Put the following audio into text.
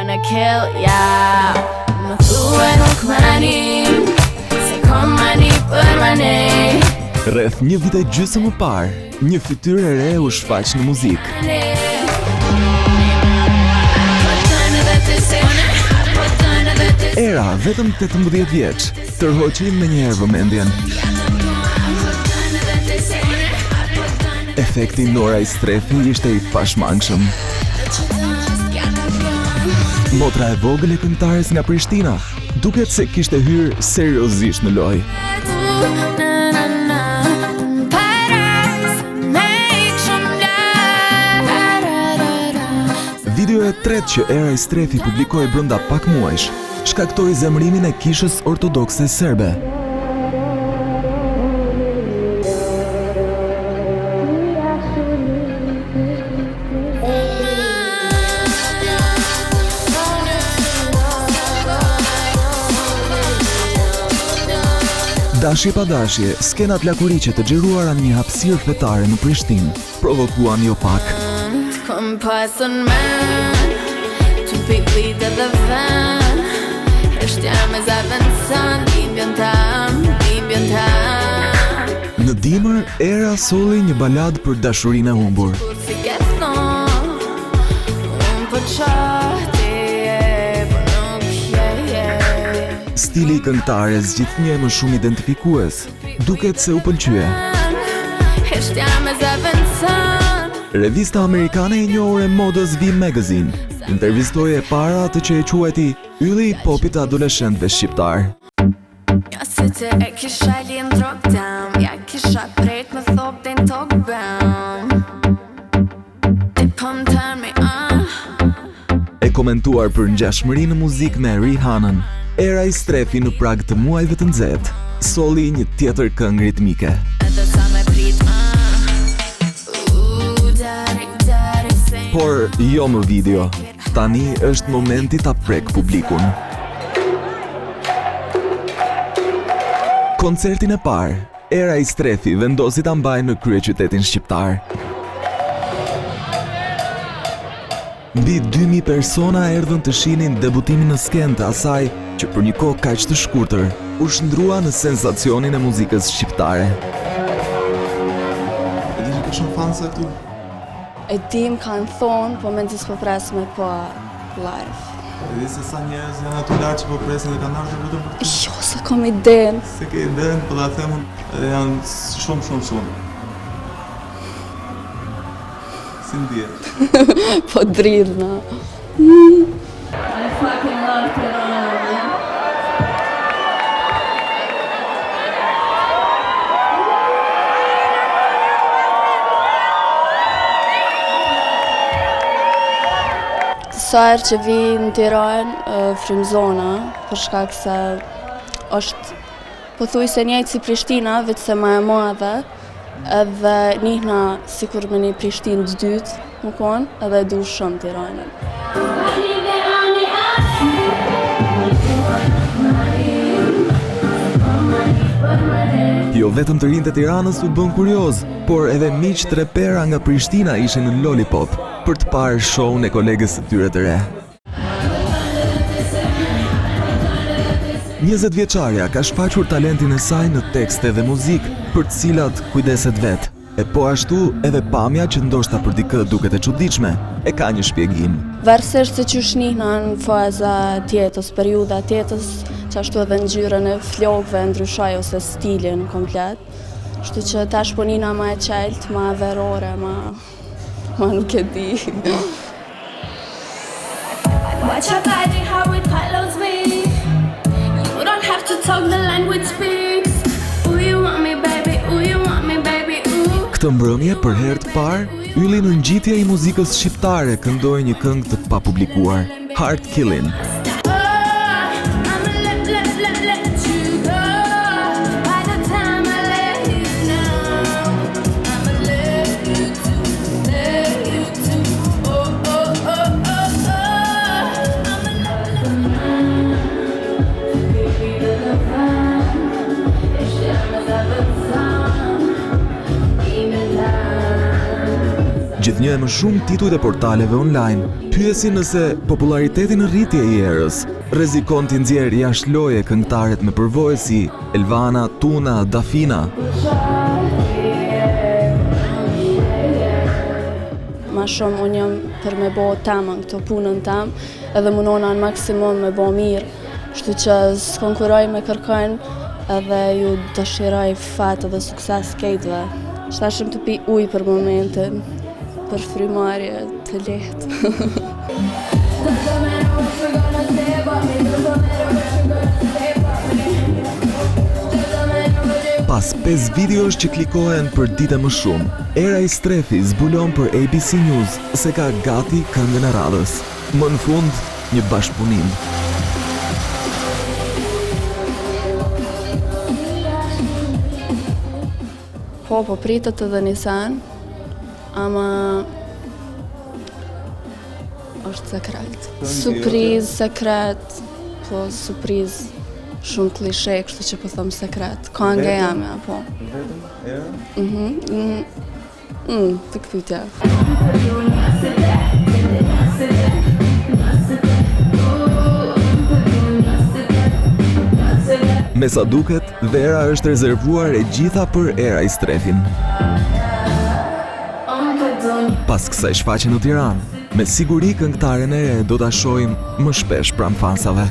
gonna kill ya. Më thue nuk më anim, se kom mani për mani. Rreth një vit e gjysmë më parë, një fytyrë e re u shfaq në muzikë. Era, vetëm 18 vjeç, tërhoqi me njëherë vëmendjen. Efekti Nora Strefi ishte i pashmangshëm. Motra e vogël e këngëtares nga Prishtina, duket se kishte hyrë seriozisht në lojë. Video e tretë që Era Strefi publikoi brenda pak muajsh, shkaktoi zemërimin e kishës ortodokse serbe. Dashje pa dashje, skenat lakuriqe të xhiruara në një hapësirë fetare në Prishtinë provokuan jo pak. Kom pas en man, tu fick lite the van. Heshtja me zaven san, bibjen tam. Në dimër, Era solli një balad për dashurinë e humbur. Si getnon, po qati e, po nuk je. Stili i këngëtares gjithnjë më shumë identifikues, duket se u pëlqye. Heshtja me zaven san. Revista amerikane e njohur e modës V Magazine intervistoi e para atë që e quajti ylli i popit adoleshentëve shqiptar. Ja se te e kisha lin drop down, ja kisha prejt me thop din talk bound. Ti pëm turn me on. E komentuar për ngjashmërinë në muzikë me Rihanën, Era Strefi në prag të muajve të nxehtë solli një tjetër këngë ritmike. Por jo më video, tani është momenti ta prek publikun. Koncertin e parë, Era Strefi vendosi ta mbajë në kryeqytetin shqiptar. Mbi 2000 persona erdhën të shihnin debutimin në skenë të asaj që për një kohë kaq të shkurtër u shndrua në sensacionin e muzikës shqiptare. E di që ka shumë fansa këtu? E dim kanë thonë, po me nëzis po presë me po live. E di se sa njerëz janë aty lartë që po presin dhe kanë ardhur vetëm për këtë? Jo, se kom idenë. Se ke idenë, po da themun, edhe janë shumë. Si ndje? Po dridhna. I fucking love Tirana. Sa herë që vi në Tiranë, frymëzona, për shkak se është pothuajse njëjtë si Prishtina, veç se më e madhe, edhe njihna sikur me një Prishtinë të dytë, më konë, edhe du shumë Tiranën. Jo vetëm të rinjtë e Tiranës u bën kurioz, por edhe miq trepera nga Prishtina ishin në Lollipop për të parë show-n e kolegës së tyre të re. 20 vjeçarja ka shfaqur talentin e saj në tekste dhe muzikë, për të cilat kujdeset vetë. E po ashtu edhe pamja që ndoshta për dikë duket e çuditshme, e ka një shpjegim. Varësisht se që shnihna në faza tjetës, periuda tjetës, që ashtu edhe ngjyrën e flokëve ndryshoj ose stilin komplet. Shtu që tash po nina ma e qelt, ma verore, ma nuk e di. Watch your body, how it follows me. You don't have to talk, the language speaks. Ooh, you want me, baby, ooh, you want me, baby, ooh. Këtë mbrëmje për herë të parë, ylli në ngjitje i muzikës shqiptare këndoi një këngë të papublikuar, Heart Killing. rrëth një e më shumë titujt e portaleve online. Pyesi nëse populariteti në rritje i erës rrezikon t'i nxjerrë jashtë loje këngëtaret me përvojë si Elvana, Tuna, Dafina. Ma shumë unë jam për me bo temën këto punën tem, edhe munona në maksimum me bo mirë, shtu që s'konkuroj me kërkojnë edhe ju dëshiroj fat edhe sukses kejtve. Shtashëm të pi ujë për momentin, për frymarrje të lehtë. Pas 5 videosh që klikohen për ditë më shumë, Era i Strefi zbulon për ABC News se ka gati këngën e radhës. Më në fund, një bashkëpunim. Po pritet edhe një sen, ama është sekret. Surprizë, sekret, po surprizë shumë klishe, kështu që po thëmë sekret. Kënga jame, po. Vetëm? Të këpytja. Me sa duket, Vera është rezervuar e gjitha për Era i Strefin. Pas kësaj shfaqje në Tiranë, me siguri këngëtaren e re do ta shohim më shpesh pranë fansave.